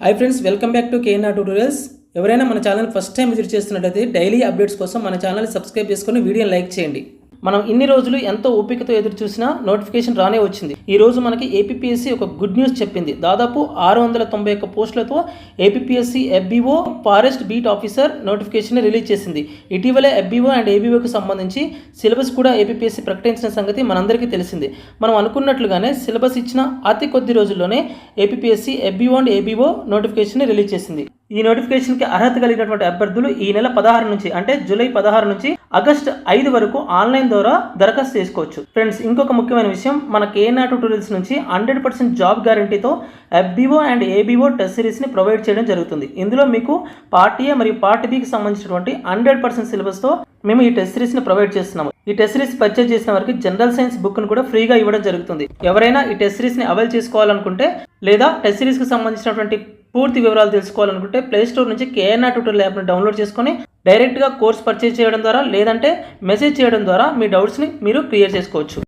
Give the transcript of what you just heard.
Hi friends, welcome back to KNR tutorials. ఎవరైనా మన channel first time visit చేస్తున్నట్లయితే daily updates కోసం మన ఛానల్ సబ్స్క్రైబ్ చేసుకొని వీడియోని లైక్ చేయండి. మనం ఇన్ని రోజులు ఎంతో ఓపికతో ఎదురు చూసినా నోటిఫికేషన్ రానే వచ్చింది. ఈ రోజు మనకి ఏపీపీఎస్సీ ఒక గుడ్ న్యూస్ చెప్పింది. దాదాపు 691 పోస్టులతో APPSC FBO forest beat officer notification release చేసింది. ఇటీవలే ఎఫ్బీఓ అండ్ ఏబీఓకి సంబంధించి సిలబస్ కూడా ఏపీపీఎస్సీ ప్రకటించిన సంగతి మనందరికీ తెలిసింది. మనం అనుకున్నట్లుగానే సిలబస్ ఇచ్చిన అతి కొద్ది రోజుల్లోనే APPSC FBO and ABO notification release చేసింది. ఈ నోటిఫికేషన్కి అర్హత కలిగినటువంటి అభ్యర్థులు ఈ నెల 16 నుంచి అంటే జూలై 16 నుంచి ఆగస్టు 5 వరకు ఆన్లైన్ ద్వారా దరఖాస్తు చేసుకోవచ్చు. ఫ్రెండ్స్, ఇంకొక ముఖ్యమైన విషయం, మన కేఎన్ఆర్ ట్యూటోరియల్స్ నుంచి 100% జాబ్ గ్యారంటీతో ఎఫ్బీఓ అండ్ ఏబీఓ టెస్ట్ సిరీస్ని ప్రొవైడ్ చేయడం జరుగుతుంది. ఇందులో మీకు పార్ట్ ఏ మరియు పార్ట్ బికి సంబంధించినటువంటి 100% సిలబస్తో మేము ఈ టెస్ట్ సిరీస్ని ప్రొవైడ్ చేస్తున్నాము. ఈ టెస్ట్ సిరీస్ పర్చేజ్ చేసిన వారికి జనరల్ సైన్స్ బుక్ను కూడా ఫ్రీగా ఇవ్వడం జరుగుతుంది. ఎవరైనా ఈ టెస్ట్ సిరీస్ని అవైల్ చేసుకోవాలనుకుంటే లేదా టెస్ట్ సిరీస్కి సంబంధించినటువంటి పూర్తి వివరాలు తెలుసుకోవాలనుకుంటే ప్లేస్టోర్ నుంచి కేఎన్ఆర్ ట్యూటోరియల్ యాప్ని డౌన్లోడ్ చేసుకొని డైరెక్ట్గా కోర్స్ పర్చేజ్ చేయడం ద్వారా లేదంటే మెసేజ్ చేయడం ద్వారా మీ డౌట్స్ని మీరు క్లియర్ చేసుకోవచ్చు.